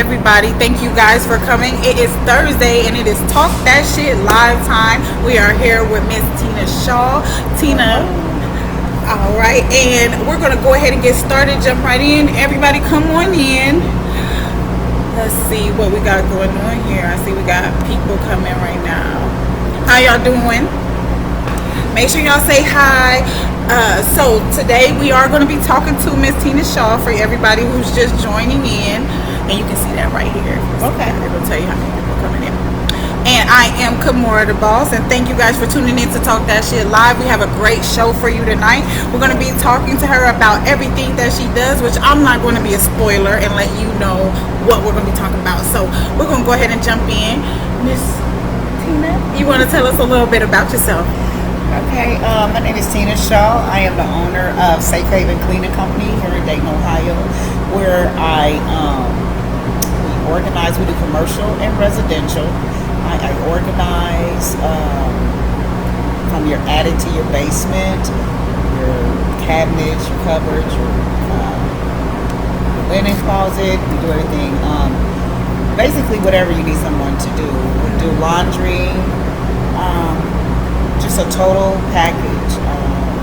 everybody. Thank you guys for coming. It is Thursday and it is Talk That Shit live time. We are here with Miss Tina Shaw. Tina, all right, and we're going to go ahead and get started. Jump right in. Everybody come on in. Let's see what we got going on here. I see we got people coming right now. How y'all doing? Make sure y'all say hi. So today we are going to be talking to Miss Tina Shaw for everybody who's just joining in. And you can see that right here. Okay. It'll tell you how many people are coming in. And I am Kimora the Boss. And thank you guys for tuning in to Talk That Shit Live. We have a great show for you tonight. We're going to be talking to her about everything that she does, which I'm not going to be a spoiler and let you know what we're going to be talking about. So we're going to go ahead and jump in. Miss Tina, you want to tell us a little bit about yourself? Okay, my name is Tina Shaw. I am the owner of Safe Haven Cleaning Company here in Dayton, Ohio, where we organize. We do commercial and residential. I organize from your attic to your basement, your cabinets, your cupboards, your linen closet. We do everything. Basically, whatever you need someone to do. We do laundry. Just a total package,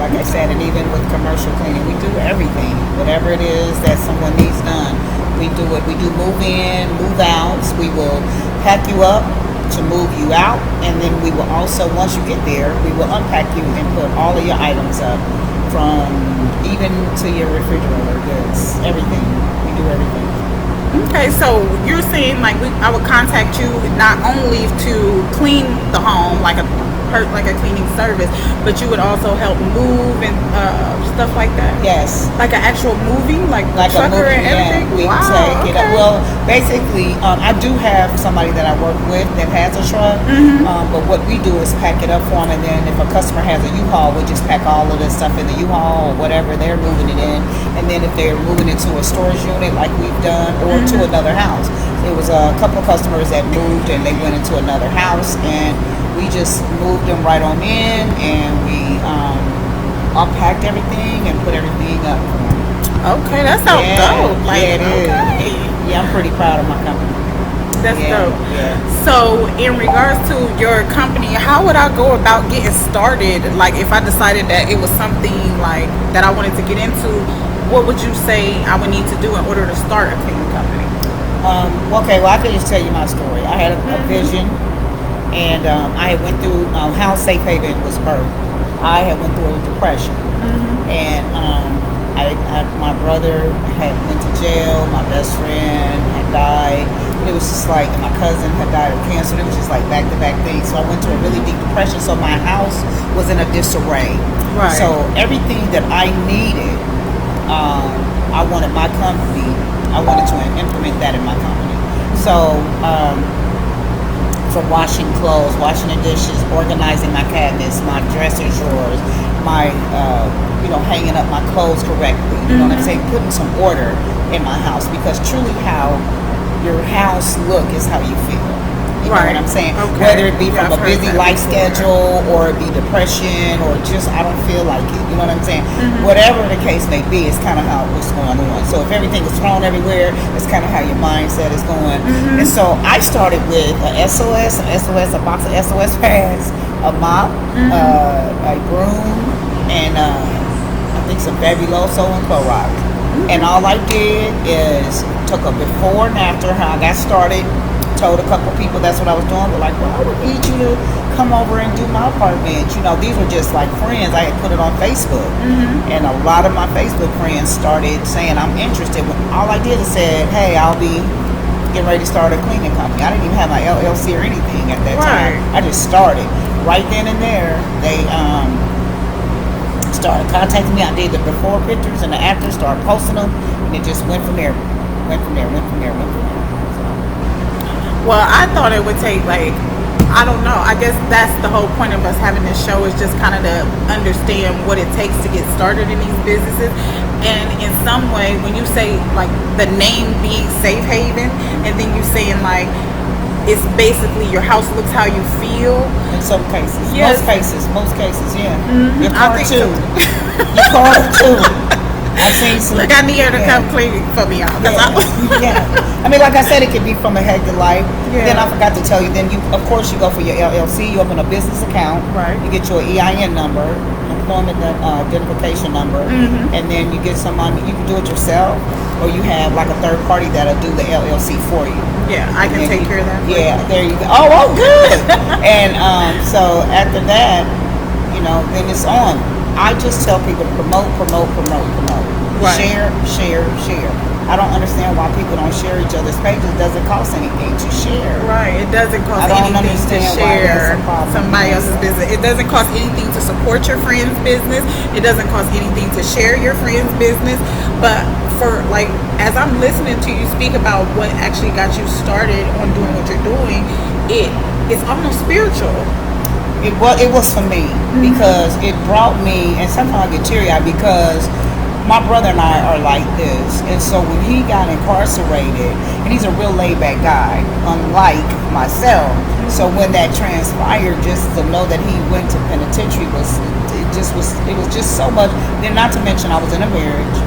like I said, and even with commercial cleaning, we do everything. Whatever it is that someone needs done, we do it. We do move in, move outs. We will pack you up to move you out, and then we will also, once you get there, we will unpack you and put all of your items up, from even to your refrigerator goods, everything. We do everything. Okay, so you're saying like I would contact you not only to clean the home like a cleaning service, but you would also help move and stuff like that. Yes, like an actual moving, like trucker and everything. Yeah, we take it up. Well, basically, I do have somebody that I work with that has a truck, but what we do is pack it up for them, and then if a customer has a U-Haul, we just pack all of this stuff in the U-Haul or whatever they're moving it in, and then if they're moving it to a storage unit like we've done, or to another house. It was a couple of customers that moved and they went into another house, and we just moved them right on in, and we unpacked everything and put everything up. Okay, that sounds dope. Like, it is. Yeah, I'm pretty proud of my company. That's dope. Yeah. So, in regards to your company, how would I go about getting started? Like, if I decided that it was something like that I wanted to get into, what would you say I would need to do in order to start a cleaning company? Okay, well, I can just tell you my story. I had a vision, and I had went through how Safe Haven was birthed. I had went through a depression, and my brother had went to jail. My best friend had died. It was just like my cousin had died of cancer. It was just like back-to-back things. So I went to a really deep depression. So my house was in a disarray. Right. So everything that I needed, I wanted my company. I wanted to implement that in my company. So from washing clothes, washing the dishes, organizing my cabinets, my dresser drawers, my hanging up my clothes correctly. You know what I'm saying? Putting some order in my house, because truly how your house look is how you feel. You know what I'm saying? Okay. Whether it be from a busy life schedule, or it be depression, or just I don't feel like it. You know what I'm saying? Whatever the case may be, it's kind of how what's going on. So if everything is thrown everywhere, it's kind of how your mindset is going. And so I started with a box of SOS pads, a mop, a broom, and I think some Fabuloso and Clorox. And all I did is took a before and after how I got started. Told a couple people that's what I was doing, but like, well, I would need you to come over and do my apartment. These were just like friends. I had put it on Facebook, and a lot of my Facebook friends started saying I'm interested. All I did is said, hey, I'll be getting ready to start a cleaning company. I didn't even have my LLC or anything at that time. I just started right then and there. They started contacting me. I did the before pictures and the after, started posting them, and it just went from there. Well, I thought it would take I don't know. I guess that's the whole point of us having this show, is just kind of to understand what it takes to get started in these businesses. And in some way, when you say like the name being Safe Haven, and then you saying like it's basically your house looks how you feel. In some cases, most cases, yeah. Your car too. Your car too. I've seen some. Look, I need her to yeah. come clean for me, y'all. Yeah. I mean, like I said, it could be from a hectic life. Yeah. Then I forgot to tell you. Then you, of course, you go for your LLC. You open a business account. Right. You get your EIN number, employment identification number, and then you get some money. You can do it yourself, or you have like a third party that'll do the LLC for you. Yeah, I can take care of that. Yeah, there you go. Oh, good. And so after that, then it's on. I just tell people to promote. Right. Share. I don't understand why people don't share each other's pages. It doesn't cost anything to share. Right. It doesn't cost anything to share somebody else's business. It doesn't cost anything to support your friend's business. It doesn't cost anything to share your friend's business. But for like, as I'm listening to you speak about what actually got you started on doing what you're doing, it's almost spiritual. It was for me because it brought me, and sometimes I get teary-eyed because my brother and I are like this, and so when he got incarcerated, and he's a real laid-back guy, unlike myself. So when that transpired, just to know that he went to penitentiary was just so much. Then not to mention I was in a marriage,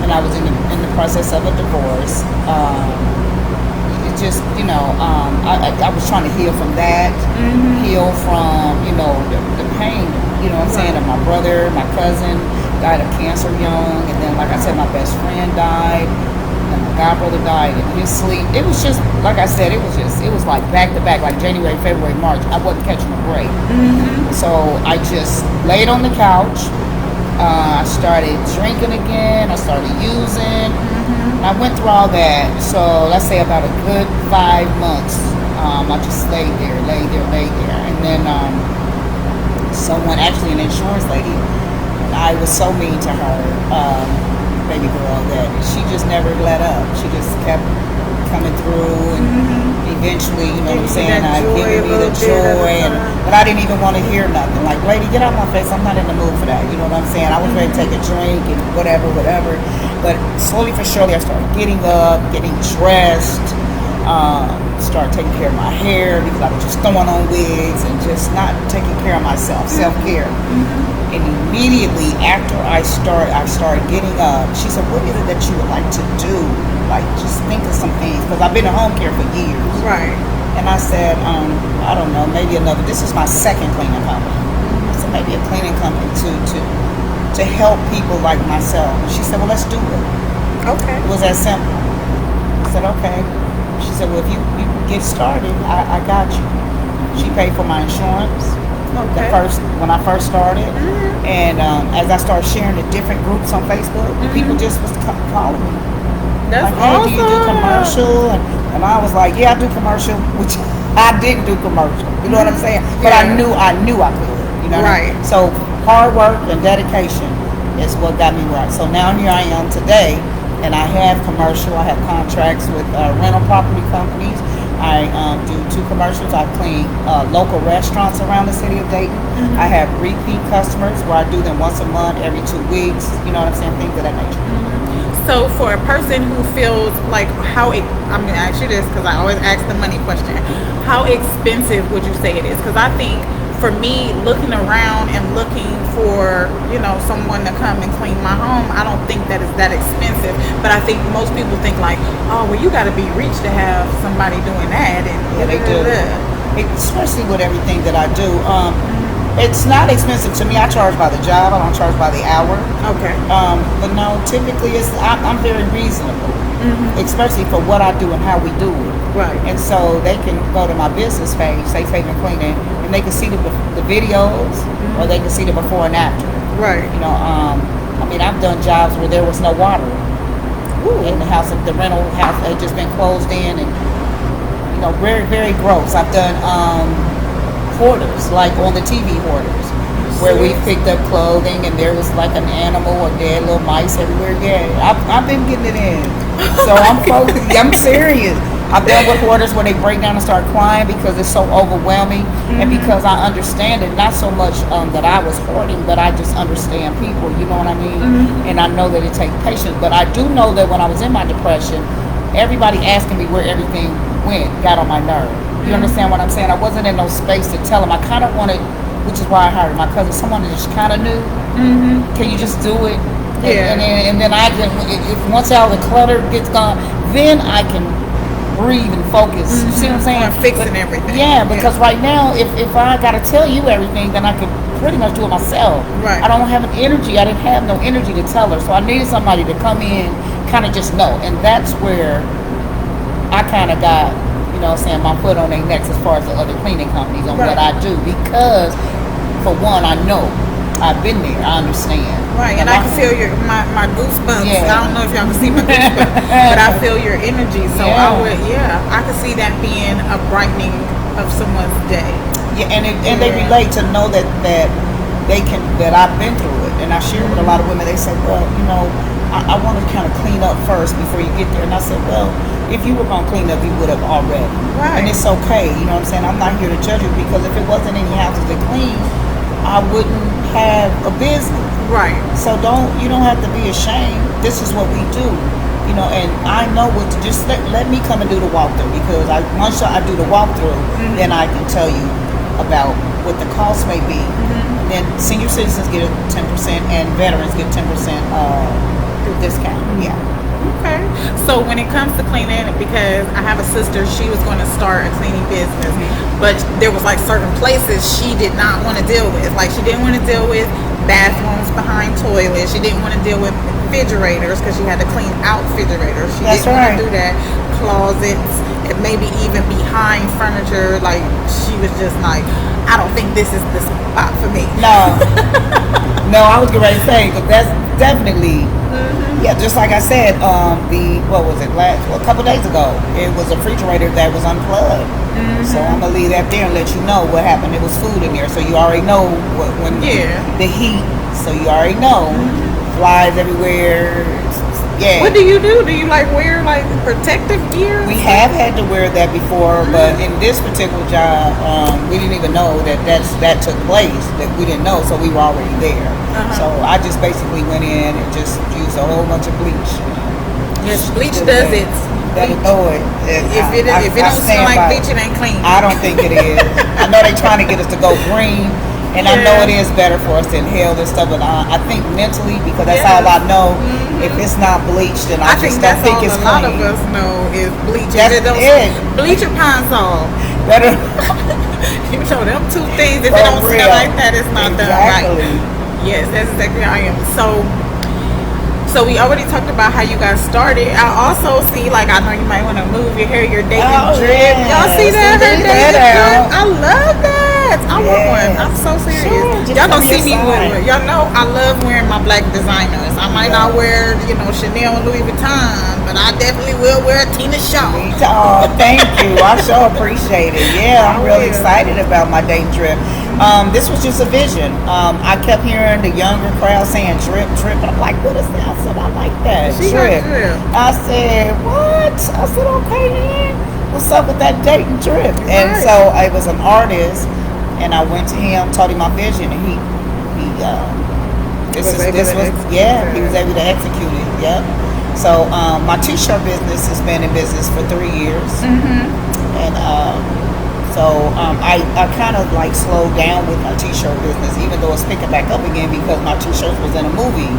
and I was in the process of a divorce. Just I was trying to heal from that, heal from the pain, what I'm saying, of my brother, my cousin died of cancer young, and then like I said, my best friend died, and my god brother died in his sleep. It was just like I said, it was like back to back, like January, February, March. I wasn't catching a break. So I just laid on the couch. I started drinking again. I started using. I went through all that. So let's say about a good 5 months. I just laid there. And then someone, actually an insurance lady, I was so mean to her, baby girl, that she just never let up. She just kept coming through, and eventually, what I'm saying, I gave me the joy, but I didn't even want to hear nothing. Like, lady, get out my face. I'm not in the mood for that. You know what I'm saying? I was ready to take a drink and whatever. But slowly but surely, I started getting up, getting dressed, started taking care of my hair because I was just throwing on wigs and just not taking care of myself, self-care. And immediately after I started getting up, she said, what is it that you would like to do? Like, just think of some things, because I've been in home care for years. Right. And I said, I don't know, maybe another. This is my second cleaning company. I said maybe a cleaning company to help people like myself. And she said, well, let's do it. Okay. It was that simple. I said, okay. She said, well, if you get started, I got you. She paid for my insurance. Okay. When I first started, and as I started sharing the different groups on Facebook, people just was calling me. That's like, hey, awesome. do you do commercial? And I was like, yeah, I do commercial, which I didn't do commercial. You know what I'm saying? But I knew I could. You know what I mean? So hard work and dedication is what got me right. So now here I am today, and I have commercial. I have contracts with rental property companies. I do 2 commercials. I clean local restaurants around the city of Dayton. I have repeat customers where I do them once a month, every 2 weeks. You know what I'm saying? Things of that nature. So for a person who feels like I'm going to ask you this because I always ask the money question. How expensive would you say it is? Because I think for me, looking around and looking for, someone to come and clean my home, I don't think that is that expensive. But I think most people think like, oh, well, you got to be rich to have somebody doing that. And yeah, they do. Especially with everything that I do. It's not expensive to me. I charge by the job. I don't charge by the hour. Okay. But no, typically I'm very reasonable, especially for what I do and how we do it. Right. And so they can go to my business page, say Favorite Cleaning, and they can see the videos, or they can see the before and after. Right. I mean, I've done jobs where there was no water in the house. The rental house had just been closed in, and very, very gross. I've done hoarders, like on the TV hoarders, where we picked up clothing and there was like an animal or dead little mice everywhere. Yeah, I've been getting it in. So I'm serious. I've done with hoarders where they break down and start crying because it's so overwhelming, and because I understand it, not so much that I was hoarding, but I just understand people, you know what I mean? And I know that it takes patience, but I do know that when I was in my depression, everybody asking me where everything went got on my nerve. You understand what I'm saying? I wasn't in no space to tell them. I kind of wanted, which is why I hired my cousin, someone that just kind of knew. Can you just do it? Yeah. And then I can, if once all the clutter gets gone, then I can breathe and focus. You see what I'm saying? On fixing everything. Yeah, because right now, if I got to tell you everything, then I could pretty much do it myself. Right. I don't have an energy. I didn't have no energy to tell her, so I needed somebody to come in, kind of just know, and that's where I kind of got, you know what I'm saying, my foot on their necks as far as the other cleaning companies on what I do, because for one, I know I've been there. I understand. Right, and I can feel my goosebumps. Yeah. I don't know if y'all can see my goosebumps, but I feel your energy. So I could see that being a brightening of someone's day. Yeah, and they relate to know that that I've been through it, and I share with a lot of women. They say, well, you know, I want to kind of clean up first before you get there, and I said, well, if you were gonna clean up, you would have already. Right. And it's okay. You know what I'm saying? I'm not here to judge you, because if it wasn't any houses to clean, I wouldn't have a business. Right. So you don't have to be ashamed. This is what we do, you know. And I know what to just let me come and do the walkthrough, because once I do the walkthrough, then I can tell you about what the cost may be. And then senior citizens get a 10%, and veterans get 10% discount. Yeah. Okay. So when it comes to cleaning, because I have a sister, she was going to start a cleaning business, but there was like certain places she did not want to deal with. Like she didn't want to deal with bathrooms behind toilets. She didn't want to deal with refrigerators because she had to clean out refrigerators. She didn't want to do that. Closets, and maybe even behind furniture. Like she was just like, I don't think this is the spot for me. No, I was getting ready to say, but that's definitely. Yeah, just like I said, what was it, a couple days ago, it was a refrigerator that was unplugged. So I'm going to leave that there and let you know what happened. It was food in there, so you already know the heat, so you already know. Flies everywhere. Yeah. What do? Do you like wear like protective gear? We have had to wear that before, but in this particular job, we didn't even know that took place. That we didn't know, so we were already there. So I just basically went in and just used a whole bunch of bleach. Yes, bleach does it. If it don't smell like bleach, it ain't clean. I don't think it is. I know they're trying to get us to go green. And I know it is better for us to inhale this stuff, but I think mentally, because that's all I know, if it's not bleached, then I just don't think it's clean. A lot of us know is bleach. That's it. Bleach or Pine Sol. Better. You know, them two things, if it don't smell like that, it's not done right. Yes, that's exactly how I am. So we already talked about how you guys started. I also see, like, I know you might want to move your hair, your dating drip. Y'all see that? Her dating drip? I love that. I want one. I'm so serious. Sure, y'all don't see me with one. Y'all know I love wearing my black designers. I might not wear, Chanel and Louis Vuitton, but I definitely will wear Tina Shaw. Oh, thank you. I sure appreciate it. Yeah, I'm really excited about my date drip. This was just a vision. I kept hearing the younger crowd saying drip, drip, and I'm like, what is that? I said, I like that. Drip. I said, what? I said, okay, then. What's up with that date and drip? And so I was an artist, and I went to him, told him my vision, and he was able to execute it. Yep. So my t-shirt business has been in business for 3 years, and so I kind of like slowed down with my t-shirt business, even though it's picking back up again because my t-shirts was in a movie.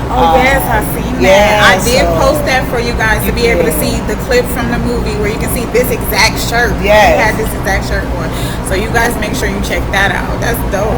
Oh yes, I seen that. I did post that for you guys to be able to see the clip from the movie where you can see this exact shirt. Yes. You had this exact shirt on. So you guys make sure you check that out. That's dope.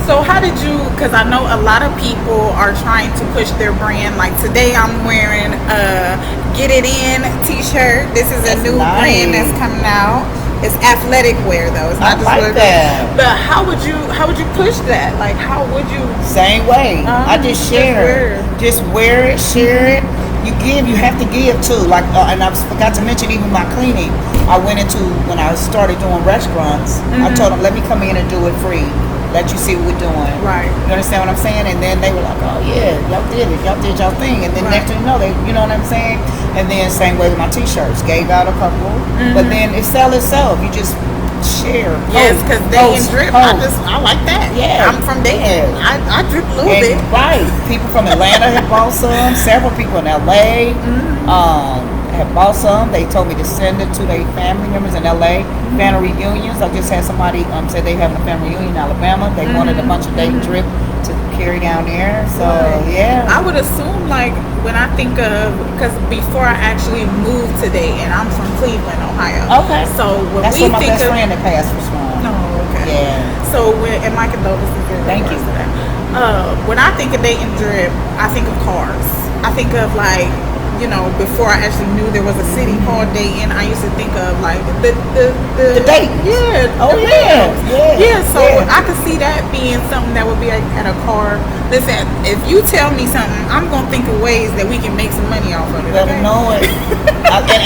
So how did you, because I know a lot of people are trying to push their brand. Like today I'm wearing a Get It In t-shirt. This is a new brand that's coming out. It's athletic wear though. It's not just like that. But how would you push that? Like how would you? Same way. I just share it. Just wear it, share it. You have to give too. Like and I forgot to mention even my cleaning. I went into when I started doing restaurants. I told them let me come in and do it free. Let you see what we're doing. Right. You understand what I'm saying? And then they were like, oh yeah, y'all did it. Y'all did y'all thing. And then next thing you know, you know what I'm saying? And then same way with my t-shirts. Gave out a couple. But then it sell itself. You just share. Yes, because Dayton drip. I like that. Yeah. I'm from Dayton. I drip a little bit. Right. People from Atlanta have bought some. Several people in LA have bought some. They told me to send it to their family members in LA. Family reunions. I just had somebody say they having a family reunion in Alabama. They wanted a bunch of Dayton drip to carry down there. So Right. yeah. I would assume, like, when I think of, because before I actually moved to Dayton, I'm from Cleveland, Ohio. Okay. So when That's we where my think best of, friend that passed was from. no, okay. Yeah. So and my condolences. Thank you. For that. When I think of Dayton Drip, I think of cars. I think of, like, before I actually knew there was a city called Dayton, I used to think of, like, the Dayton. Yeah. Oh, the yeah. rims. Yeah. Yeah. So Yeah. I could see that being something that would be like at a car. Listen, if you tell me something, I'm gonna think of ways that we can make some money off of it. Better Okay? know it.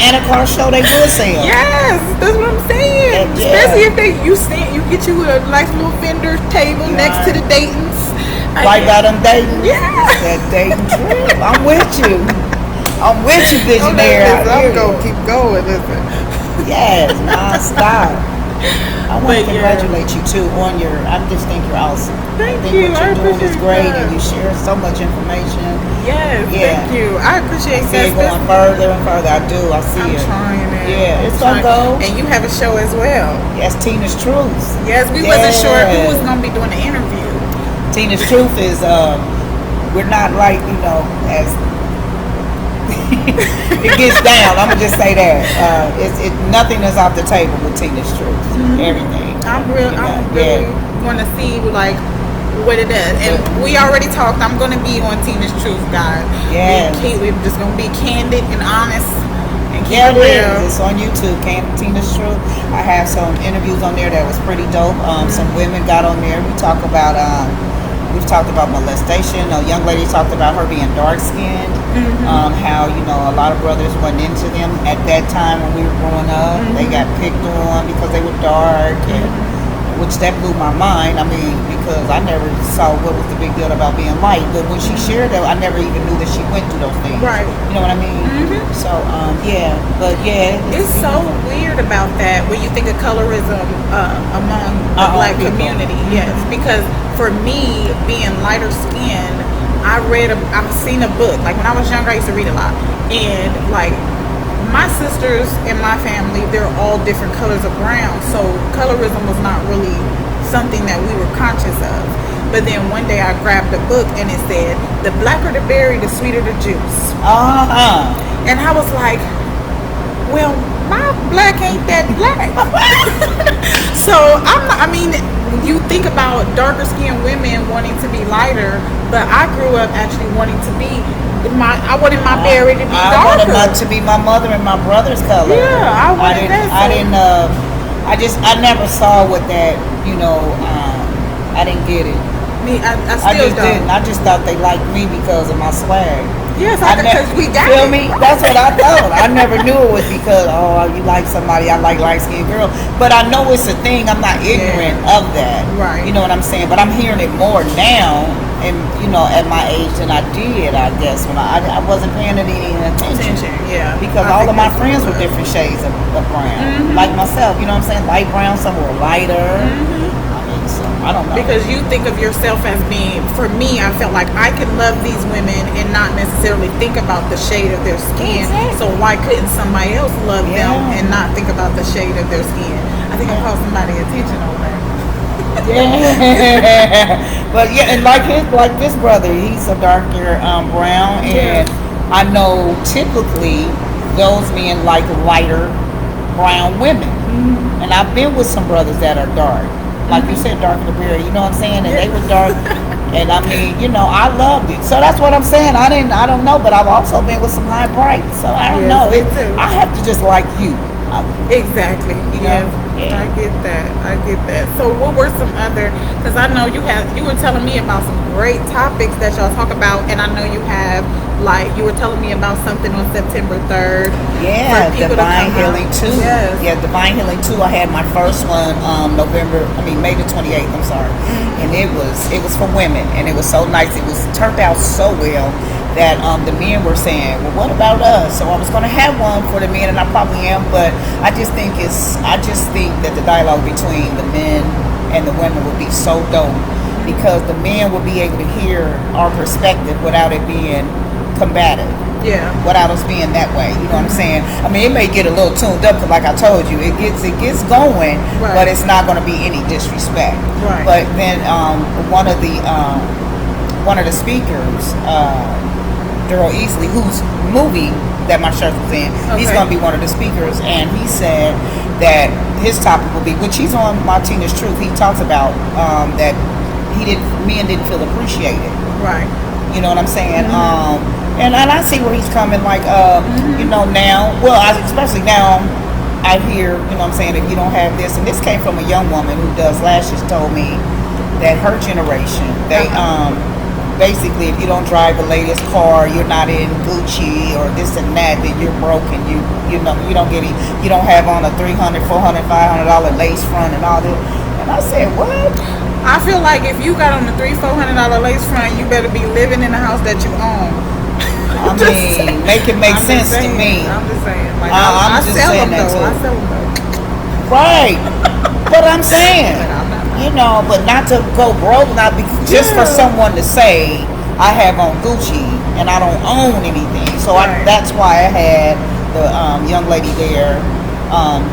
And a car show they would sell. Yes, that's what I'm saying. Yeah. Especially if you get you a nice little vendor table next to the Dayton's. Right by them Dayton. Yeah. That Dayton Drip. I'm with you. I'm with you, visionary. I'm gonna keep going. Listen. Yes, non-stop. I want to But congratulate you too on your. I just think you're awesome. Thank I think you. what I you're doing is appreciate great, that. and you share so much information. Yes, Yeah. thank you. I appreciate See it that. going further and further. I do. I see I'm it. trying it. Yeah, it's I'm gonna go. trying. And you have a show as well. Yes, Tina's Truth. Yes, we wasn't sure who was gonna be doing the interview. Tina's Truth is we're not like as it gets down. I'm gonna just say that nothing is off the table with Tina's Truth. Everything. I'm really want to see, like, what it is. And we already talked. I'm gonna be on Tina's Truth, guys. Yes. We're just gonna be candid and honest and keep Yeah, it it real. is. It's on YouTube, Tina's Truth. I have some interviews on there that was pretty dope. Some women got on there. We've talked about molestation. A young lady talked about her being dark skinned. How a lot of brothers wasn't into them at that time when we were growing up. They got picked on because they were dark, and which that blew my mind. I mean, because I never saw what was the big deal about being light. But when she shared that, I never even knew that she went through those things. Right. You know what I mean? So yeah, but yeah, It's so weird about that when you think of colorism among the black people. community. Yes, because for me, being lighter skinned, I've seen a book. Like when I was younger, I used to read a lot, and like my sisters in my family, they're all different colors of brown. So colorism was not really something that we were conscious of. But then one day I grabbed a book and it said, "The blacker the berry, the sweeter the juice." And I was like, well, my black ain't that black. So you think about darker skinned women wanting to be lighter, but I grew up actually wanting to be I wanted my berry to be I darker. wanted to be my mother and my brother's color. Yeah, I wanted that. I never saw what that, I didn't get it. I I still just don't. didn't. I just thought they liked me because of my swag. Yes, because we got feel it. me? That's what I thought. I never knew it was because you like somebody. I like light skinned girl, but I know it's a thing. I'm not ignorant of that. Right. You know what I'm saying? But I'm hearing it more now, and at my age than I did. I guess when I wasn't paying it any attention. Yeah. Because I all think of my that's friends what were it was. different shades of brown, like myself. You know what I'm saying? Light brown, some were lighter. I mean, so I don't know. Because you think of yourself as being, for me, I felt like I could love these women and not necessarily think about the shade of their skin. Exactly. So why couldn't somebody else love them Yeah. and not think about the shade of their skin? I think I caught somebody attention on that. Yeah, but yeah, and like this brother, he's a darker brown, and I know typically those men like lighter brown women, and I've been with some brothers that are dark, like you said, darker the berry. You know what I'm saying? And they were dark, and I mean, I loved it. So that's what I'm saying. I don't know, but I've also been with some high bright, so I don't know. me too. I have to just like you. Exactly. Yeah. I get that. So what were some other, because I know you were telling me about some great topics that y'all talk about, and I know you have, like, you were telling me about something on September 3rd. Yeah, for people to Divine come Healing out. 2. Yes. Yeah, Divine Healing 2. I had my first one May the 28th, I'm sorry. And it was for women, and it was so nice. It turned out so well that the men were saying, well, what about us? So I was going to have one for the men, and I probably am, but I just think that the dialogue between the men and the women would be so dope, because the men will be able to hear our perspective without it being combative. Yeah. Without us being that way, you know what I'm saying? I mean, it may get a little tuned up, because like I told you, it gets going, Right. but it's not going to be any disrespect. Right. But then one of the one of the speakers, Daryl Easley, whose movie that my church was in, he's going to be one of the speakers, and he said that his topic will be, which he's on Martina's Truth. He talks about that men didn't feel appreciated. Right. You know what I'm saying? And I see where he's coming. Like, you know, now, well, especially now, I hear, you know what I'm saying, if you don't have this, and this came from a young woman who does lashes, told me that her generation, they basically, if you don't drive the latest car, you're not in Gucci or this and that, then you're broken. You know, you don't get it. You don't have on a $300, $400, $500 lace front and all that. And I said, what? I feel like if you got on the $300, $400 lace front, you better be living in the house that you own. I mean, make it make sense to me. I'm just saying. Like, I'm I just sell saying them that though. too. I sell them though. Right. But I'm saying, you know, but not to go broke, not just for someone to say, I have on Gucci and I don't own anything. So that's why I had the young lady there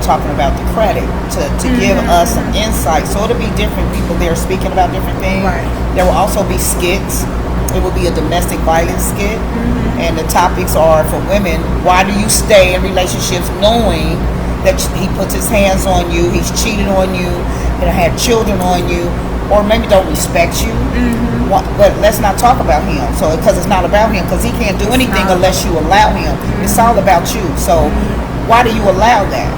talking about the credit to give us some insight. So it'll be different people there speaking about different things. Right. There will also be skits. It will be a domestic violence skit. And the topics are for women. Why do you stay in relationships knowing that he puts his hands on you, he's cheated on you, and had children on you, or maybe don't respect you? But let's not talk about him. So because it's not about him, because he can't do anything unless you allow him. It's all about you. So why do you allow that?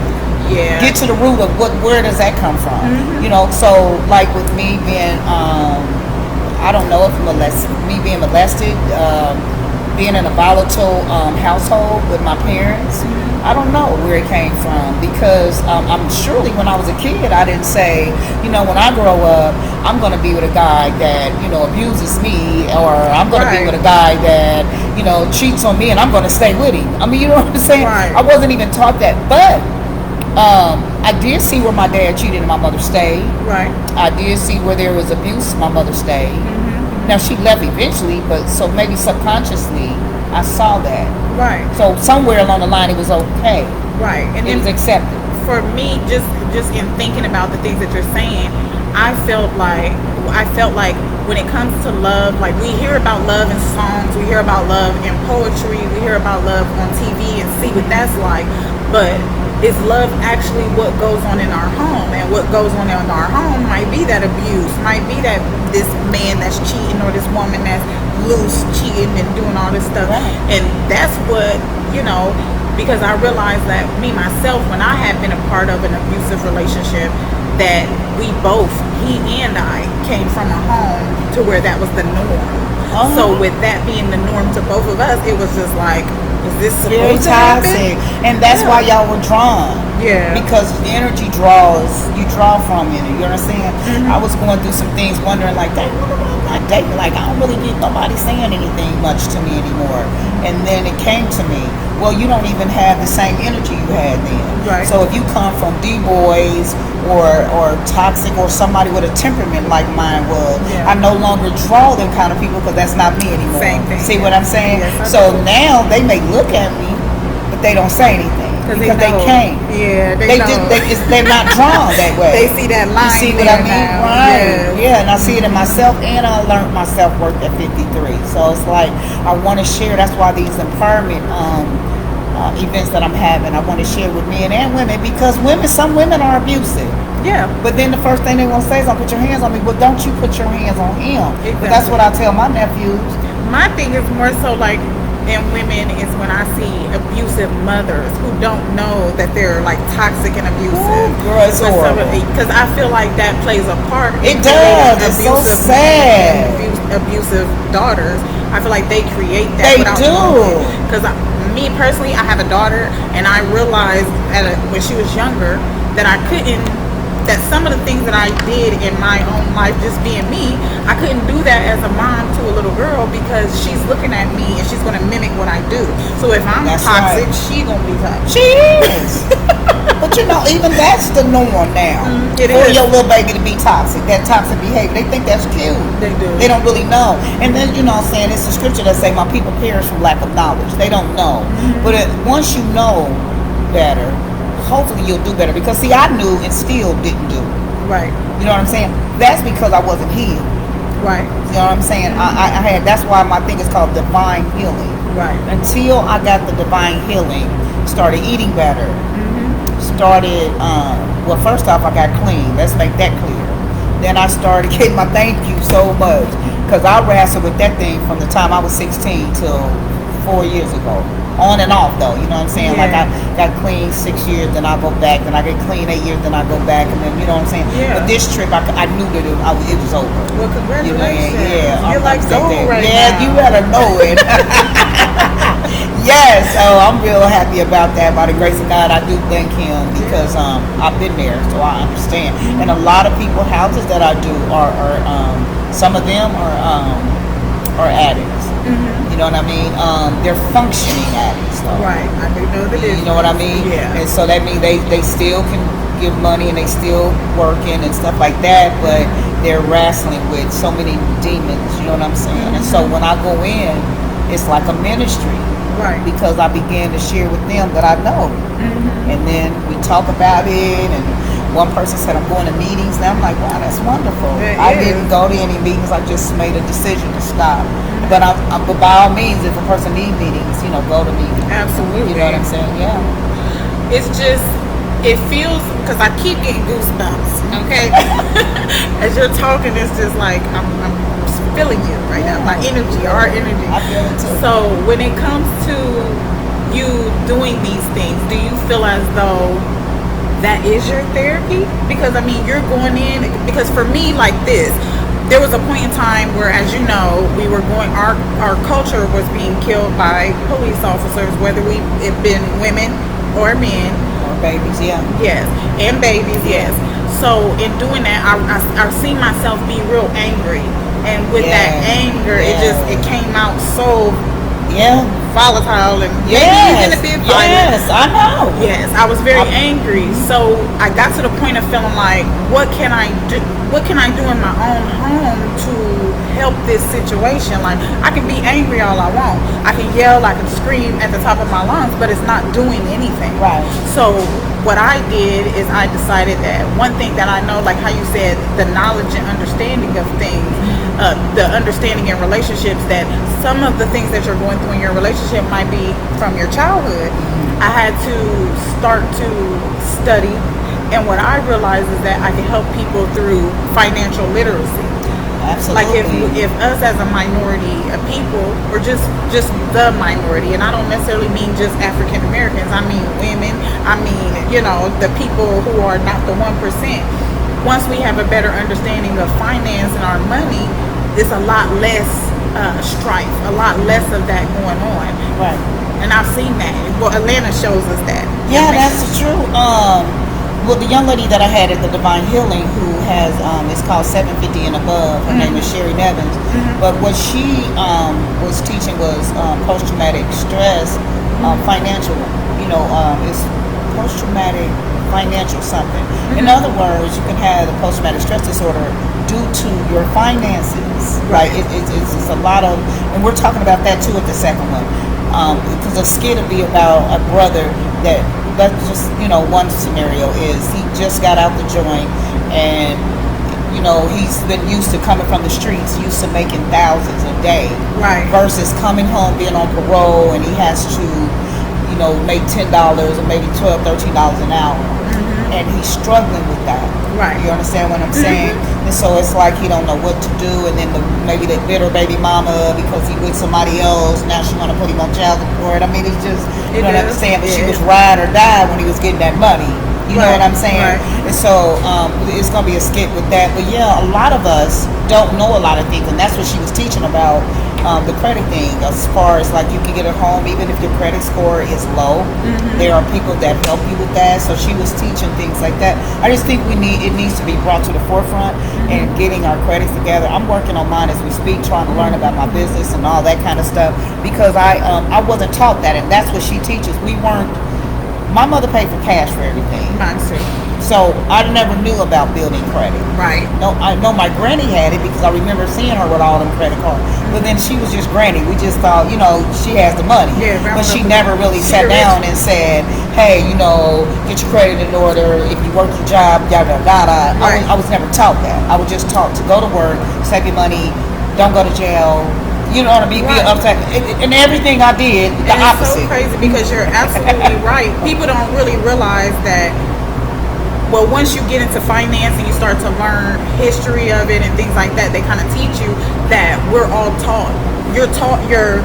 Yeah. Get to the root of where does that come from? You know, so like with me being I don't know if me being molested, being in a volatile household with my parents, I don't know where it came from, because I'm surely when I was a kid, I didn't say, you know, when I grow up, I'm going to be with a guy that, you know, abuses me, or I'm going to be with a guy that, you know, cheats on me, and I'm going to stay with him. I mean, you know what I'm saying? I wasn't even taught that, but I did see where my dad cheated and my mother stayed. Right. I did see where there was abuse, my mother stayed. Now she left eventually, but so maybe subconsciously I saw that. Right. So somewhere along the line it was okay. Right. And it was accepted. For me, just in thinking about the things that you're saying, I felt like when it comes to love, like we hear about love in songs, we hear about love in poetry, we hear about love on TV and see what that's like, but is love actually what goes on in our home? And what goes on in our home might be that abuse, might be that this man that's cheating or this woman that's loose cheating and doing all this stuff. And that's what, you know, because I realized that me myself, when I had been a part of an abusive relationship, that we both, he and I, came from a home to where that was the norm. So with that being the norm to both of us, it was just like, is this supposed to happen? And that's why y'all were drawn. Yeah. Because the energy draws, you draw from it. You understand? I was going through some things wondering like, dang, what am I not dating? Like, I don't really get nobody saying anything much to me anymore. And then it came to me, well, you don't even have the same energy you had then. Right. So if you come from D-boys or toxic or somebody with a temperament like mine was, I no longer draw them kind of people because that's not me anymore. Same thing. See what I'm saying? Yes, so now they may look at me, but they don't say anything because they can't. Yeah, they're not drawn that way. They see that line. You see what I mean? Now. Right. Yeah, and I see it in myself, and I learned my self-worth at 53. So it's like I want to share. That's why these empowerment events that I'm having, I want to share with men and women, because some women are abusive. Yeah. But then the first thing they want to say is, "I'll put your hands on me." Well, don't you put your hands on him? Exactly. But that's what I tell my nephews. My thing is more so like in women is when I see abusive mothers who don't know that they're like toxic and abusive. Ooh, girl, it's horrible. Because I feel like that plays a part. It does. It's so sad. Abusive daughters. I feel like they create that. They do. Because me personally, I have a daughter, and I realized when she was younger that that some of the things that I did in my own life, just being me, I couldn't do that as a mom to a little girl because she's looking at me and she's going to mimic what I do. So if I'm toxic, she's going to be toxic. She is. But you know, even that's the norm now. It for is. your little baby to be toxic, that toxic behavior. They think that's cute. They do. They don't really know. And then, you know what I'm saying, it's a scripture that say, my people perish from lack of knowledge. They don't know. But once you know better, hopefully you'll do better. Because see, I knew and still didn't do. Right. You know what I'm saying? That's because I wasn't healed. Right. You know what I'm saying? I had, that's why my thing is called divine healing. Right. Until I got the divine healing, started eating better, started, well, first off, I got clean. Let's make that clear. Then I started getting my thank you so much, because I wrestled with that thing from the time I was 16 till 4 years ago. On and off, though, you know what I'm saying? Like, I got clean 6 years, then I go back, then I get clean 8 years, then I go back, and then, you know what I'm saying? Yeah. But this trip, I knew that it was over. Well, congratulations. You know, You're like gold right yeah, now. you better know it. Yes, so I'm real happy about that. By the grace of God, I do thank Him, because I've been there, so I understand. And a lot of people, houses that I do are some of them are addicts. You know what I mean? They're functioning addicts, though. Right. I do know the difference. You know what I mean? Yeah. And so that means they still can give money, and they still working and stuff like that, but they're wrestling with so many demons. You know what I'm saying? And so when I go in, it's like a ministry. Right. Because I began to share with them that I know. And then we talk about it, and one person said, I'm going to meetings. And I'm like, wow, that's wonderful. I didn't go to any meetings. I just made a decision to stop. But but by all means, if a person needs meetings, you know, go to meetings. Absolutely. You know what I'm saying? Yeah. It's just, it feels, because I keep getting goosebumps, okay? As you're talking, it's just like, I'm feeling you right now. My energy, our energy. I feel it too. So when it comes to you doing these things, do you feel as though that is your therapy? Because I mean, you're going in, because for me, like this, there was a point in time where, as you know, we were going, our culture was being killed by police officers, whether it been women or men. Or babies, yeah. Yes, and babies, yes. So in doing that, I see myself be real angry, and with that anger, it came out so volatile and maybe even a bit violent. Yes, I know. Yes, I was very angry. So I got to the point of feeling like, what can I do? What can I do in my own home to help this situation? Like, I can be angry all I want. I can yell, I can scream at the top of my lungs, but it's not doing anything. Right. So what I did is I decided that one thing that I know, like how you said, the knowledge and understanding of things, the understanding in relationships, that some of the things that you're going through in your relationship might be from your childhood. I had to start to study, and what I realized is that I can help people through financial literacy. Absolutely. Like if us as a minority of people, or just the minority, and I don't necessarily mean just African Americans, I mean women, I mean, you know, the people who are not the 1%. Once we have a better understanding of finance and our money, it's a lot less strife, a lot less of that going on. Right. And I've seen that. Well, Atlanta shows us that. Yeah, that's true. Well, the young lady that I had at the Divine Healing, who has, it's called 750 and above. Her name is Sherry Nevins. But what she was teaching was post-traumatic stress, financial. You know, it's post-traumatic financial something. In other words, you can have the post-traumatic stress disorder due to your finances. Right. It's a lot of, and we're talking about that too at the second one. Because a skit would be about a brother that's just, you know, one scenario is he just got out the joint, and, you know, he's been used to coming from the streets, used to making thousands a day. Right. Versus coming home, being on parole, and he has to, you know, make $10 or maybe $12, $13 an hour. And he's struggling with that. Right. You understand what I'm saying? And so it's like he don't know what to do, and then maybe the bitter baby mama, because he with somebody else, now she want to put him on child support. I mean, it's just, you know what I'm saying? But she was ride or die when he was getting that money. You know what I'm saying? Right. And so it's going to be a skit with that. But yeah, a lot of us don't know a lot of things, and that's what she was teaching about, the credit thing. As far as like, you can get a home even if your credit score is low. There are people that help you with that. So she was teaching things like that. I just think it needs to be brought to the forefront, and getting our credits together. I'm working on mine as we speak, trying to learn about my business and all that kind of stuff, because I wasn't taught that, and that's what she teaches. We weren't my mother paid for cash for everything. Mine too. So I never knew about building credit. Right. No, I know my granny had it because I remember seeing her with all them credit cards. But then she was just granny. We just thought, she has the money. Yeah, but she never really sat down and said, hey, get your credit in order. If you work your job, yada, yada. Right. I was never taught that. I was just taught to go to work, save your money, don't go to jail. You know what I mean? Right. Be upset. And everything I did, the opposite. It's so crazy because you're absolutely right. People don't really realize that. Well, once you get into finance and you start to learn history of it and things like that, they kind of teach you that we're all taught. You're taught your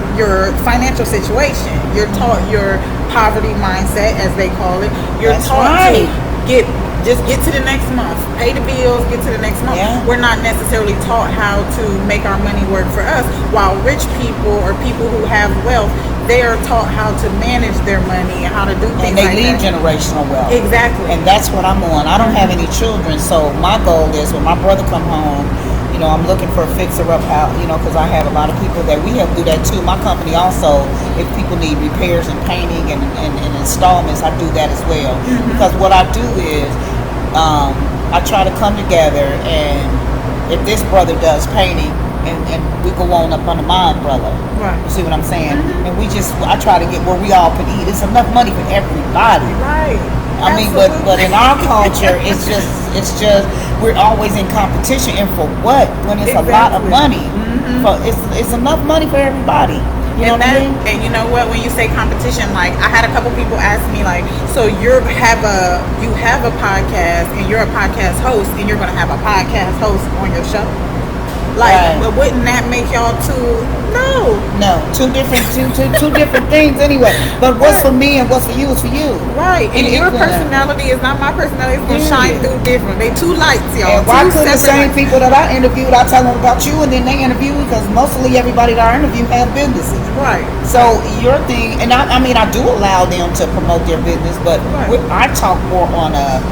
financial situation. You're taught your poverty mindset, as they call it. You're That's taught right. to just get to the next month, pay the bills, get to the next month. Yeah. We're not necessarily taught how to make our money work for us, while rich people or people who have wealth, they are taught how to manage their money and how to do things And they like leave that. generational wealth. Exactly. And that's what I'm on. I don't have any children, so my goal is when my brother come home, I'm looking for a fixer-up out, because I have a lot of people that we help do that too. My company also, if people need repairs and painting and installments, I do that as well. Mm-hmm. Because what I do is I try to come together, and if this brother does painting, and we go on up under my umbrella. Right. You see what I'm saying? Mm-hmm. And I try to get where we all can eat. It's enough money for everybody. Right. I mean, but in our culture, it's just we're always in competition, and for what? When it's a lot of money, it's enough money for everybody. You know what I mean? And you know what? When you say competition, like I had a couple people ask me, like, so you have a podcast and you're a podcast host, and you're gonna have a podcast host on your show. Like, right. But wouldn't that make y'all two? No, two different things anyway. But what's for me and what's for you is for you. Right. And your personality is not my personality. It's gonna shine through different. They two lights, y'all. And why two couldn't the same lights. people that I interviewed, I tell them about you, and then they interview me? Because mostly everybody that I interview have businesses. Right. So your thing, and I mean, I do allow them to promote their business, but I talk more on a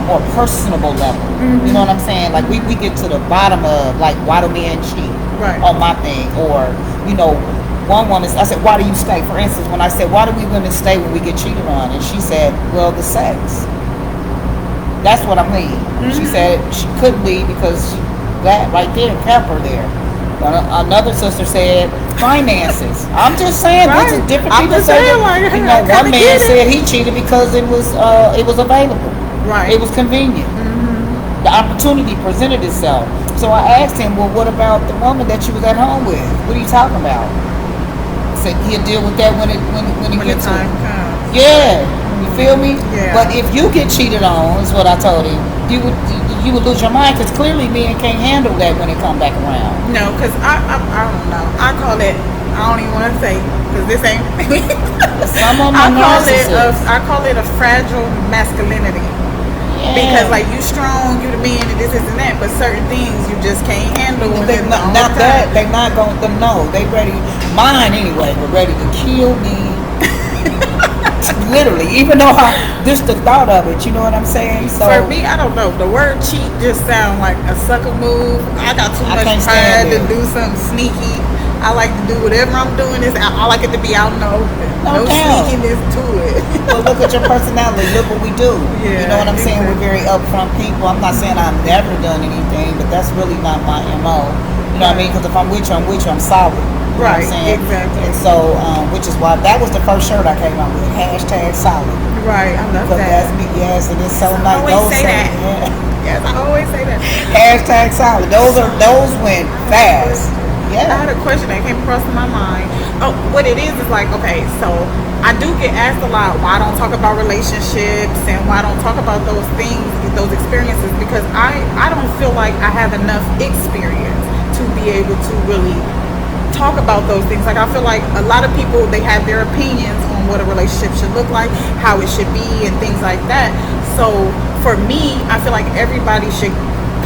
more personable level. Mm-hmm. You know what I'm saying? Like we get to the bottom of, like, why do men cheat? Right. On my thing, or one woman, I said, why do you stay? For instance, when I said, why do we women stay when we get cheated on? And she said, well, the sex. That's what I mean. Mm-hmm. She said she couldn't leave because that right there kept her there. Another sister said finances. I'm just saying, right. This is different I'm people just say saying, like, one man said he cheated because it was available. Right. It was convenient. Mm-hmm. The opportunity presented itself. So I asked him, well, what about the woman that you was at home with? What are you talking about? I said, he'll deal with that when it gets time to it. comes. Yeah. You feel me? Yeah. But if you get cheated on, is what I told him, you would lose your mind, because clearly men can't handle that when it come back around. No, because I don't know. I call it, I don't even want to say, because this ain't. Some of them I call it a fragile masculinity. Yeah. Because, like, you strong, you the man, and this and that, but certain things you just can't handle. They not that. They not going to know. They ready. Mine anyway. Were ready to kill me. Literally, even though just the thought of it, you know what I'm saying? So for me, I don't know. The word cheat just sounds like a sucker move. I got too much pride to do something sneaky. I like to do whatever I'm doing. I like it to be out in the open. No sneakiness to it. Well, look at your personality. Look what we do. Yeah, you know what I'm saying? We're very upfront people. I'm not saying I've never done anything, but that's really not my MO. You know what I mean? Because if I'm with you, I'm solid. You know right, what I'm saying? Exactly. And so, which is why that was the first shirt I came out with. #solid. Right, I love that. That's me, yes, and it's so nice. I always say that. Yes, I always say that. #solid. Those went fast. Yeah. I had a question that came across my mind. Oh, what it is like, okay, so I do get asked a lot why I don't talk about relationships and why I don't talk about those things, those experiences, because I don't feel like I have enough experience to be able to really talk about those things. Like, I feel like a lot of people, they have their opinions on what a relationship should look like, how it should be, and things like that. So for me, I feel like everybody should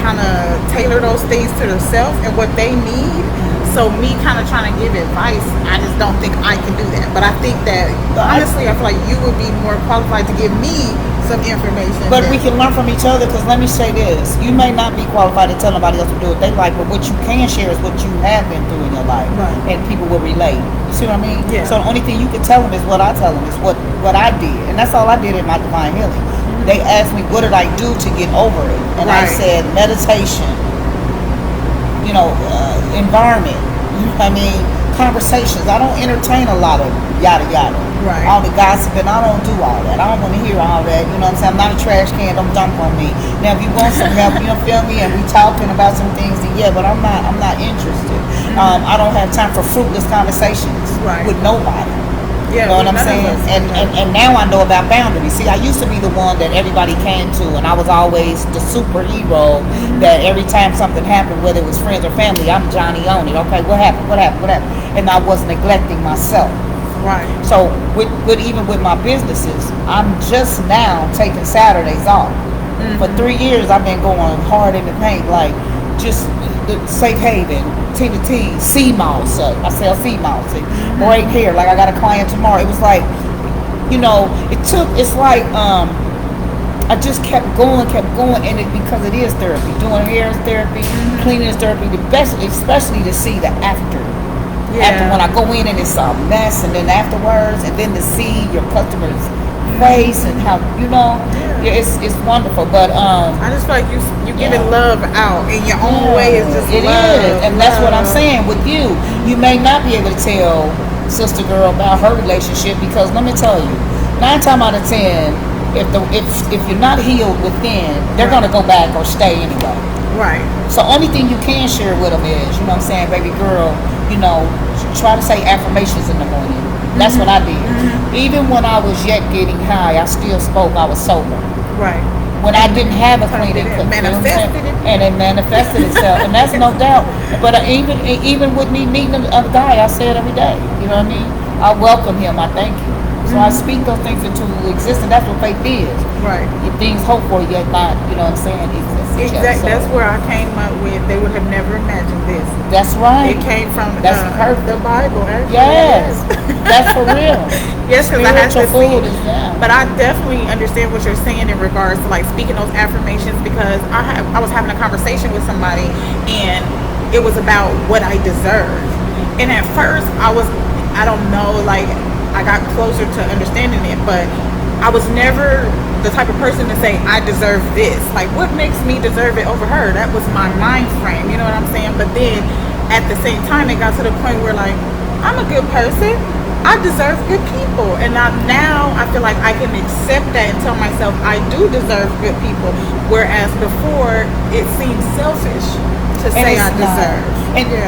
kind of tailor those things to themselves and what they need. So So me kind of trying to give advice, I just don't think I can do that. But I think that honestly, I feel like you would be more qualified to give me some information. But we can learn from each other, because let me say this: you may not be qualified to tell nobody else to do what they like, but what you can share is what you have been through in your life, Right. and people will relate. You see what I mean? Yeah. So the only thing you can tell them is what I tell them, is what I did, and that's all I did in my divine healing. They asked me, what did I do to get over it? And I Right. said, meditation, environment, I mean, conversations. I don't entertain a lot of yada yada. Right. All the gossiping, I don't do all that. I don't want to hear all that. You know what I'm saying? I'm not a trash can, don't dump on me. Now if you want some help, feel me, and we talking about some things, then yeah, but I'm not interested. I don't have time for fruitless conversations Right. with nobody. Yeah, You know what I'm none of saying? us. And now I know about boundaries. See, I used to be the one that everybody came to, and I was always the superhero that every time something happened, whether it was friends or family, I'm Johnny on it. Okay, what happened? And I was neglecting myself. Right. So even with my businesses, I'm just now taking Saturdays off. For 3 years, I've been going hard in the paint, like just the Safe Haven, Tina T, sea moss. I sell sea moss, braid hair. Like I got a client tomorrow. It was like, it's like I just kept going, and because it is therapy. Doing hair is therapy, cleaning is therapy. The best, especially to see the after. After when I go in and it's a mess, and then afterwards, and then to see your customer's face and how it's wonderful. But I just feel like you giving love out in your own way. It's just it love, is, and that's what I'm saying with you. You may not be able to tell sister girl about her relationship, because let me tell you, 9 times out of 10, if you're not healed within, they're gonna go back or stay anyway. Right. So only thing you can share with them is, what I'm saying, baby girl, try to say affirmations in the morning. That's what I did. Even when I was yet getting high, I still spoke. I was sober. Right. When I didn't have a clean It manifested it. and it manifested itself, and that's no doubt. But even with me meeting a guy, I say it every day. You know what I mean? I welcome him. I thank you. So I speak those things into existence. That's what faith is. Right. If things hope for, yet not, what I'm saying, exist. Exactly. That's where I came up with. They would have never imagined this. That's right. It came from That's the Bible. Actually. Yes. That's for real. Yes, because I had to Spiritual see food it. is down. But I definitely understand what you're saying in regards to like speaking those affirmations, because I was having a conversation with somebody, and it was about what I deserve. And at first I don't know, like I got closer to understanding it, but I was never the type of person to say I deserve this. Like, what makes me deserve it over her? That was my mind frame, you know what I'm saying? But then at the same time, it got to the point where like, I'm a good person. I deserve good people. And now I feel like I can accept that and tell myself I do deserve good people. Whereas before, it seemed selfish to say I deserve.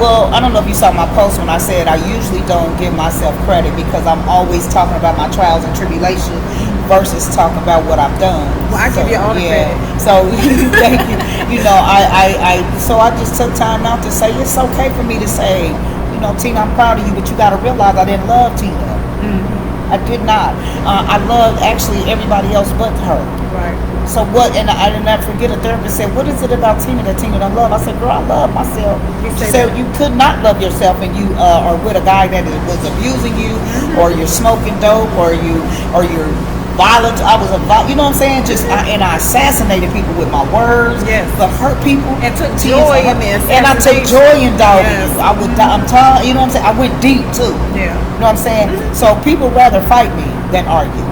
Well, I don't know if you saw my post when I said I usually don't give myself credit, because I'm always talking about my trials and tribulations versus talking about what I've done. Well, I give you all the credit. So thank you. So I just took time out to say it's okay for me to say, Tina, I'm proud of you, but you got to realize I didn't love Tina. I did not. I loved actually everybody else but her. Right. So what? And I did not forget, a therapist said, "What is it about Tina that Tina don't love?" I said, "Girl, I love myself." She said, "You could not love yourself, and you are with a guy that was abusing you, or you're smoking dope, or you're violent." I was you know what I'm saying? And I assassinated people with my words. Yes. But hurt people And took joy in this. And I took joy in dogging Yes. you. I'm tired. You know what I'm saying? I went deep too. Yeah. You know what I'm saying? So people rather fight me than argue.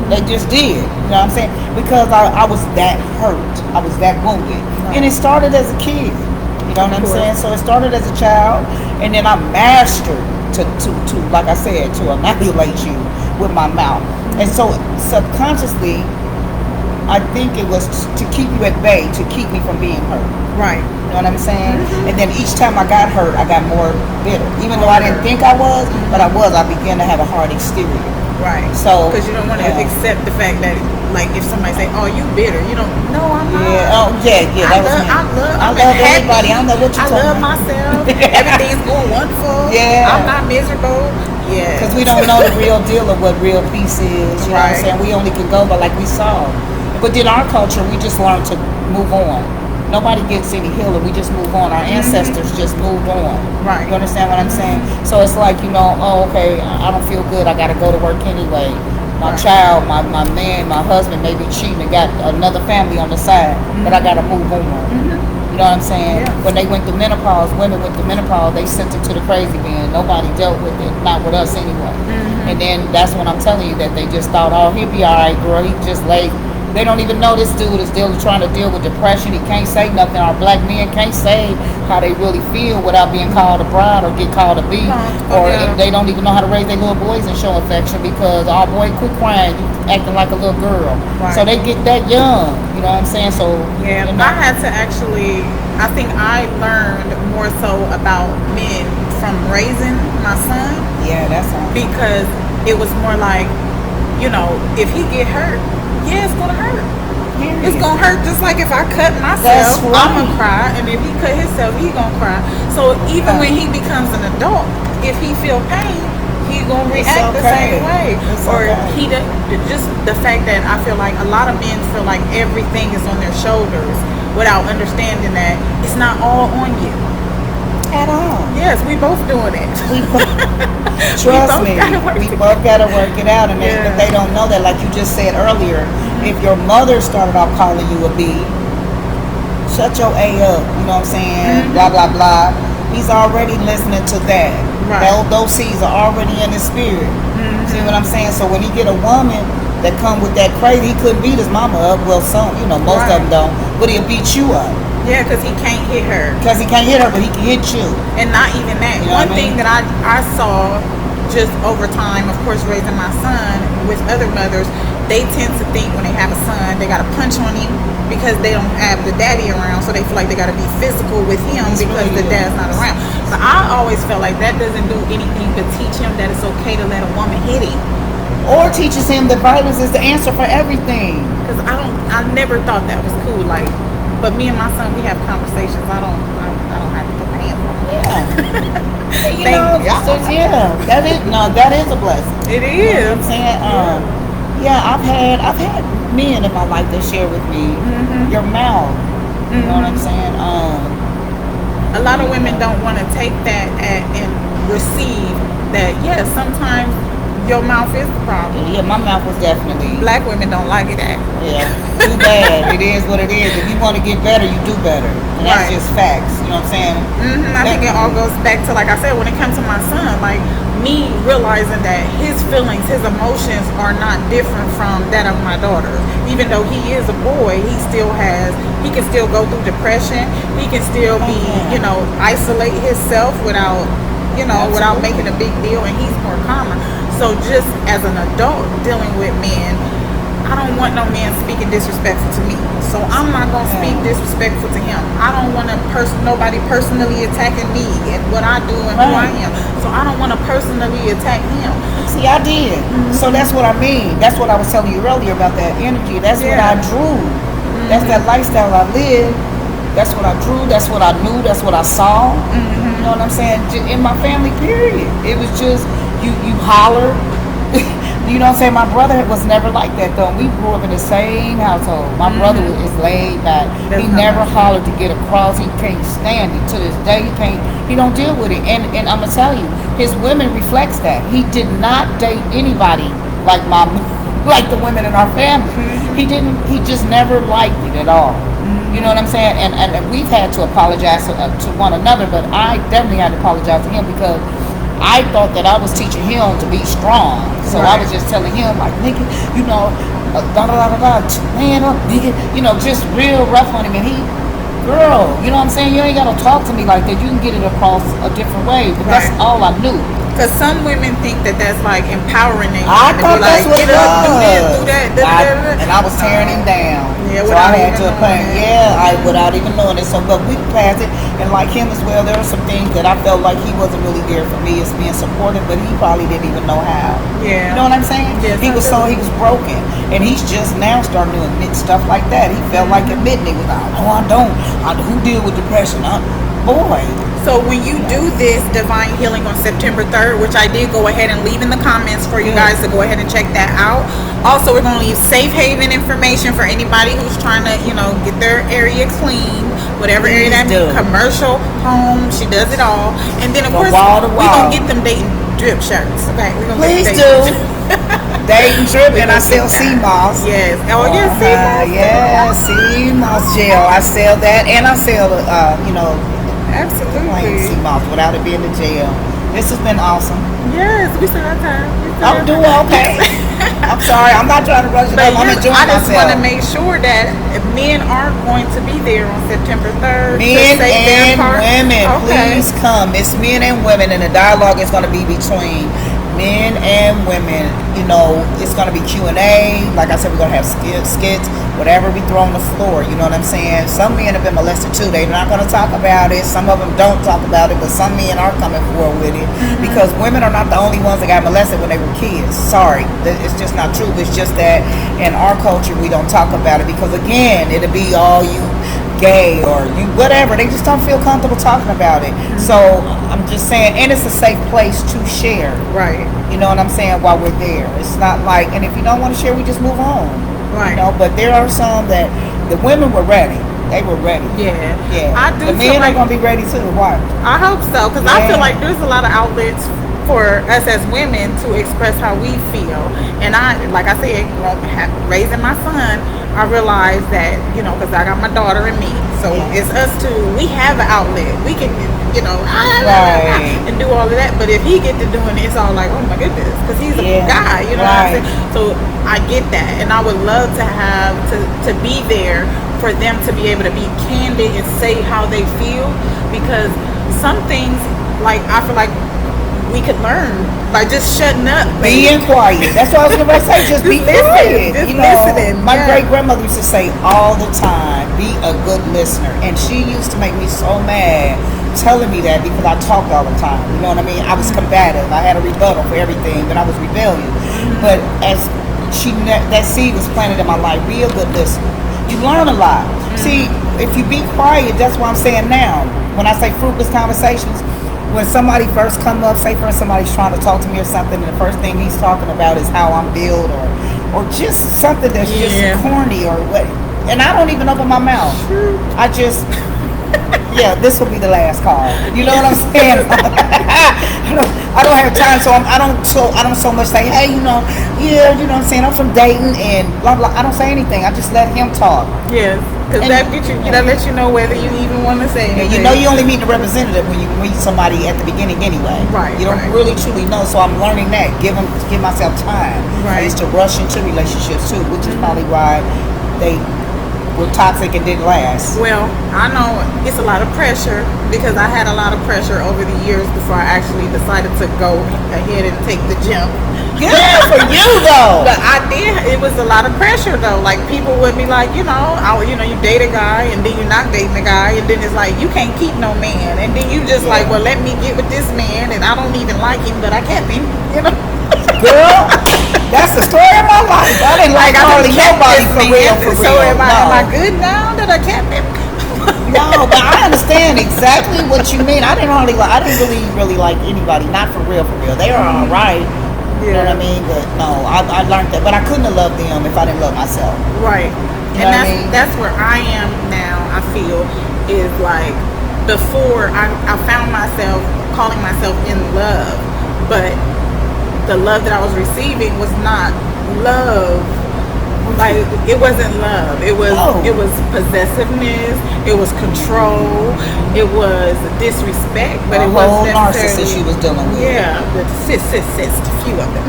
They just did. You know what I'm saying? Because I was that hurt. I was that wounded. And it started as a kid. You know what I'm saying? So it started as a child, and then I mastered to like I said, to annihilate you with my mouth. And so subconsciously, I think it was to keep you at bay, to keep me from being hurt. Right. You know what I'm saying? And then each time I got hurt, I got more bitter. Even though I didn't think I was, but I began to have a hard exterior. Right. So because you don't want to accept the fact that, like, if somebody say, "Oh, you bitter," you don't. No, I'm not. Yeah. Oh, yeah. That was me. I love happy. everybody. I don't know what you're talking about. I love myself. Everything's going wonderful. Yeah. I'm not miserable. Yeah. Because we don't know the real deal of what real peace is. You know what I'm saying? We only can go by like we saw. But in our culture, we just learned to move on. nobody gets any healing. We just move on. Our ancestors just move on. Right. You understand what I'm saying? So it's like, oh, okay, I don't feel good. I got to go to work anyway. My child, my man, my husband may be cheating and got another family on the side, but I got to move on. You know what I'm saying? Yeah. When they went through menopause, women went through menopause, they sent it to the crazy bin. Nobody dealt with it, not with us anyway. And then that's when I'm telling you that they just thought, oh, he'll be all right, girl. He just laid. They don't even know this dude is still trying to deal with depression. He can't say nothing. Our black men can't say how they really feel without being called a bride or get called a B. Or if they don't even know how to raise their little boys and show affection because, oh boy, quit crying, you acting like a little girl. Right. So they get that young. You know what I'm saying? So yeah, I had to actually, I think I learned more so about men from raising my son. Yeah, that's all. Because it was more like, if he get hurt, yeah, it's gonna hurt. It's gonna hurt just like if I cut myself, I'm gonna cry, and if he cut himself, he gonna cry. So even when he becomes an adult, if he feel pain, he gonna react the same way. Just the fact that I feel like a lot of men feel like everything is on their shoulders without understanding that it's not all on you. At all. Yes, we both doing it. Trust me, we both gotta work it out, and they don't know that. Like you just said earlier, if your mother started off calling you a B, shut your A up. You know what I'm saying? Blah blah blah. He's already listening to that. Right. Those seeds are already in his spirit. See what I'm saying? So when he get a woman that come with that crazy, he couldn't beat his mama up. Well, some, most of them don't, but he'll beat you up. Yeah, because he can't hit her. Because he can't hit her, but he can hit you. And not even that. One thing that I saw just over time, of course, raising my son with other mothers, they tend to think when they have a son, they got to punch on him because they don't have the daddy around. So they feel like they got to be physical with him because the dad's not around. So I always felt like that doesn't do anything but teach him that it's okay to let a woman hit him. Or teaches him that violence is the answer for everything. Because I never thought that was cool. But me and my son, we have conversations. I don't have to put my hands on him. That is a blessing. It is. You know what I'm saying? I've had men in my life that share with me your mouth. You know what I'm saying? A lot of women don't want to take that and receive that. Yes, sometimes your mouth is the problem. Yeah, my mouth was definitely. Black women don't like it. Yeah, too bad. It is what it is. If you want to get better, you do better. And that's just facts. You know what I'm saying? I think it all goes back to, like I said, when it comes to my son, like me realizing that his feelings, his emotions are not different from that of my daughter. Even though he is a boy, he can still go through depression. He can still be, isolate himself without making a big deal, and he's more calmer. So just as an adult dealing with men, I don't want no man speaking disrespectful to me. So I'm not gonna speak disrespectful to him. I don't want nobody personally attacking me and what I do and who I am. So I don't want to personally attack him. See, I did. So that's what I mean. That's what I was telling you earlier about that energy. That's what I drew. That's that lifestyle I lived. That's what I drew. That's what I knew. That's what I saw. You know what I'm saying? In my family, period. It was just you holler. You know what I'm saying? My brother was never like that though. We grew up in the same household. My brother is laid back. He never hollered to get across. He can't stand it. To this day, he don't deal with it. And I'm gonna tell you, his women reflects that. He did not date anybody like the women in our family. He just never liked it at all. You know what I'm saying? And we've had to apologize to one another, but I definitely had to apologize to him because I thought that I was teaching him to be strong. So I was just telling him, like, nigga, man up, nigga, just real rough on him. And girl, you know what I'm saying? You ain't got to talk to me like that. You can get it across a different way. But that's all I knew. Because some women think that that's like empowering them. I thought that's what it was. Do that. And I was tearing him down. Yeah, so I had to apply. Without even knowing it. So, but we passed it. And like him as well, there were some things that I felt like he wasn't really there for me as being supportive, but he probably didn't even know how. Yeah. You know what I'm saying? Yes, he was broken. And he's just now starting to admit stuff like that. He felt like admitting it was like, no, I don't. Who deal with depression? boy. So when you do this divine healing on September 3rd, which I did go ahead and leave in the comments for you guys to go ahead and check that out. Also, we're going to leave safe haven information for anybody who's trying to, get their area clean, whatever area that means, commercial, home, she does it all. And then of course, we're going to get them Dayton drip shirts. Okay, we're going to please do. Dayton drip, and I sell sea moss. Yes. Oh, yeah, sea moss. Yeah, sea moss gel. I sell that, and I sell, absolutely. Sea moss without it being the gel. This has been awesome. Yes, we still have time. I'm doing okay. I'm sorry, I'm not trying to rush it up. I'm enjoying myself. I just want to make sure that men aren't going to be there on September 3rd. Men and women, please come. It's men and women, and the dialogue is going to be between men and women. It's going to be Q&A. Like I said, we're going to have skits, whatever we throw on the floor. You know what I'm saying? Some men have been molested too. They're not going to talk about it. Some of them don't talk about it, but some men are coming forward with it, because women are not the only ones that got molested when they were kids. Sorry, it's just not true. It's just that in our culture we don't talk about it, because again, it'll be all you gay or you whatever. They just don't feel comfortable talking about it. So I'm just saying, and it's a safe place to share. Right. You know what I'm saying? While we're there, it's not like, and if you don't want to share, we just move on. Right. But there are some that the women were ready. They were ready. Yeah. I do. The men are gonna be ready too. Why? I hope so, because I feel like there's a lot of outlets for us as women to express how we feel. And like I said, raising my son, I realized that, because I got my daughter and me, so it's us two. We have an outlet. We can, and do all of that. But if he get to doing it, it's all like, oh my goodness, because he's a guy, what I'm saying? So I get that, and I would love to have to be there for them to be able to be candid and say how they feel, because some things, like, I feel like we could learn by just shutting up, being quiet. That's what I was going to say. Just be quiet. Just listening. My great grandmother used to say all the time, "Be a good listener," and she used to make me so mad telling me that, because I talked all the time. You know what I mean? I was combative. I had a rebuttal for everything, but I was rebellious. But as that seed was planted in my life, be a good listener. You learn a lot. See, if you be quiet, that's what I'm saying now. When I say fruitless conversations, when somebody first comes up, say for instance, somebody's trying to talk to me or something, and the first thing he's talking about is how I'm built, or just something that's just corny or what, and I don't even open my mouth. I just, this will be the last call. You know what I'm saying? I don't have time, so I don't so much say, hey, you know what I'm saying, I'm from Dayton and blah blah. I don't say anything. I just let him talk. Yes. Because that lets you know whether you even want to say anything. You only meet the representative when you meet somebody at the beginning anyway. Right. You don't really truly know. So I'm learning that. Give myself time. Right. I used to rush into relationships too, which is probably why they were toxic and didn't last. Well, I know it's a lot of pressure, because I had a lot of pressure over the years before I actually decided to go ahead and take the jump. Yeah, for you though. But I did. It was a lot of pressure though. Like, people would be like, you date a guy and then you're not dating a guy, and then it's like you can't keep no man, and then you just like, well, let me get with this man, and I don't even like him, but I kept him. Girl, that's the story of my life. I didn't like hardly nobody for real. So am I good now that I kept him? No, but I understand exactly what you mean. I didn't really like anybody, not for real. They are all right. You know what I mean? But no, I learned that. But I couldn't have loved them if I didn't love myself. Right. You and know what I mean? That's where I am now, I feel, is like, before I found myself calling myself in love, but the love that I was receiving was not love. Like, it wasn't love. It was possessiveness. It was control. It was disrespect. But it wasn't necessarily narcissist she was dealing with. Yeah, the cis, a few of them.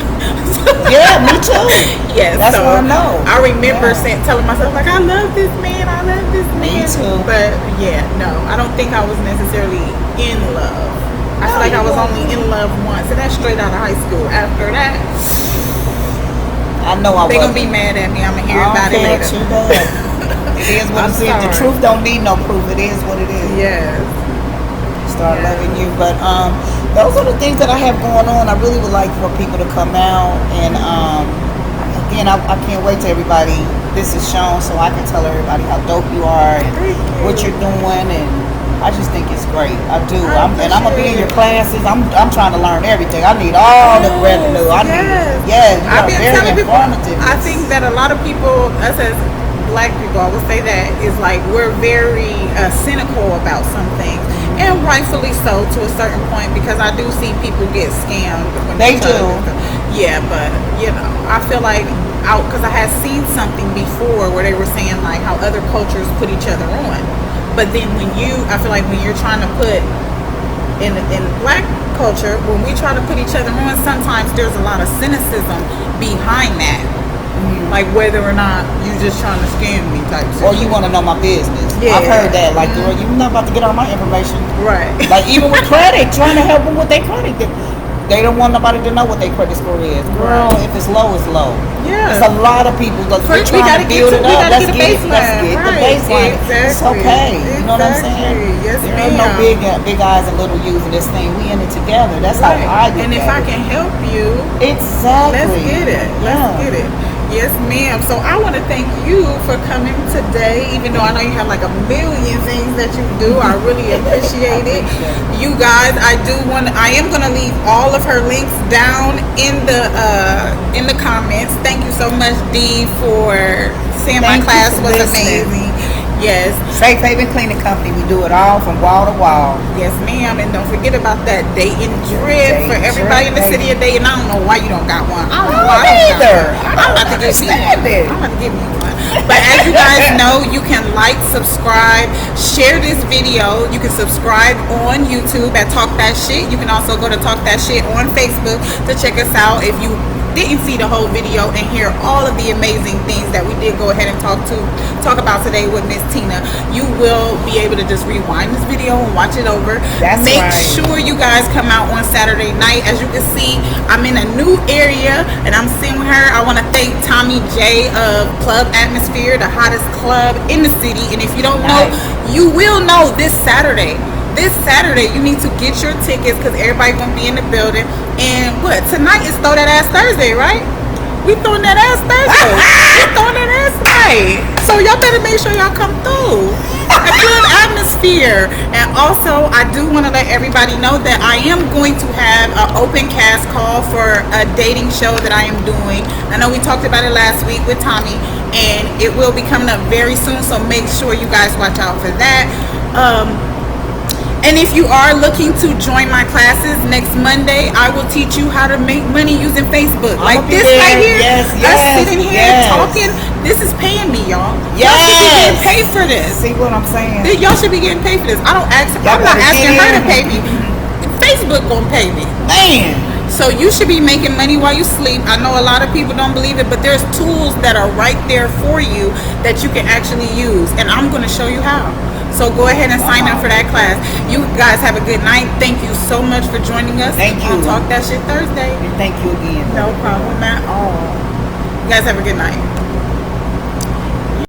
Yeah, me too. Yes, that's what I know. I remember telling myself, like, I love this man. Me too. But no, I don't think I was necessarily in love. I feel like I was only in love once, and that's straight out of high school. After that, I know I was. They're gonna be mad at me. I'm gonna hear about it later. It is what it is. The truth don't need no proof. It is what it is. Yes. Start loving you. But those are the things that I have going on. I really would like for people to come out, and again, I can't wait till everybody this is shown, so I can tell everybody how dope you are and what you're doing, and I just think it's great. I do. I I'm gonna be in your appreciate classes. I'm trying to learn everything. I need all the revenue. I need. Yes, you I've are been very telling people. informative. I think that a lot of people, us as Black people, I would say that is like we're very cynical about some things, and rightfully so to a certain point, because I do see people get scammed. When They try do. Yeah, but I feel like out because I had seen something before where they were saying like how other cultures put each other on, but then I feel like when you're trying to put in Black culture, when we try to put each other on, sometimes there's a lot of cynicism behind that. Like whether or not you just trying to scam me type Or you want to know my business. Yeah. I've heard that. Like, girl, you're not about to get all my information. Right. Like, even with credit, trying to help them with their credit. They don't want nobody to know what their credit score is. Girl, if it's low, it's low. Yeah. It's a lot of people that we're We trying to build it up. Let's Let's get get the baseline. It's okay. You know what I'm saying? Yes, there are no big eyes and little U's in this thing. We in it together. That's how I do it. And if I can help you, exactly. let's get it. Let's get it. Yes, ma'am. So I want to thank you for coming today, even though I know you have like a million things that you do. I really appreciate it. You guys, I am gonna leave all of her links down in the comments. Thank you so much, Dee, for saying my class was amazing. Yes. Safe Haven Cleaning Company. We do it all from wall to wall. Yes, ma'am. And don't forget about that Dayton drip for everybody in the city of Dayton. I don't know why you don't got one. I don't know why either. I'm about to give you one. I'm about to give you one. But as you guys know, you can like, subscribe, share this video. You can subscribe on YouTube at Talk That Shit. You can also go to Talk That Shit on Facebook to check us out if you didn't see the whole video and hear all of the amazing things that we did go ahead and talk about today with Miss Tina. You will be able to just rewind this video and watch it over. Make sure you guys come out on Saturday night. As you can see, I'm in a new area and I'm sitting with her. I want to thank Tommy J of Club Atmosphere, the hottest club in the city. And if you don't know, you will know this Saturday. This Saturday, you need to get your tickets because everybody gonna be in the building. And tonight is Throw That Ass Thursday, right? We throwing that ass Thursday. We throwing that ass night. So y'all better make sure y'all come through. A good atmosphere. And also, I do want to let everybody know that I am going to have an open cast call for a dating show that I am doing. I know we talked about it last week with Tommy, and it will be coming up very soon. So make sure you guys watch out for that. And if you are looking to join my classes next Monday, I will teach you how to make money using Facebook. Like this right here, us sitting here talking, this is paying me, y'all. Y'all should be getting paid for this. See what I'm saying? Y'all should be getting paid for this. I'm not asking her to pay me. Facebook gonna pay me. Man. So you should be making money while you sleep. I know a lot of people don't believe it, but there's tools that are right there for you that you can actually use. And I'm gonna show you how. So go ahead and sign up for that class. You guys have a good night. Thank you so much for joining us. Thank you. On Talk That Shit Thursday. And thank you again. No problem at all. You guys have a good night.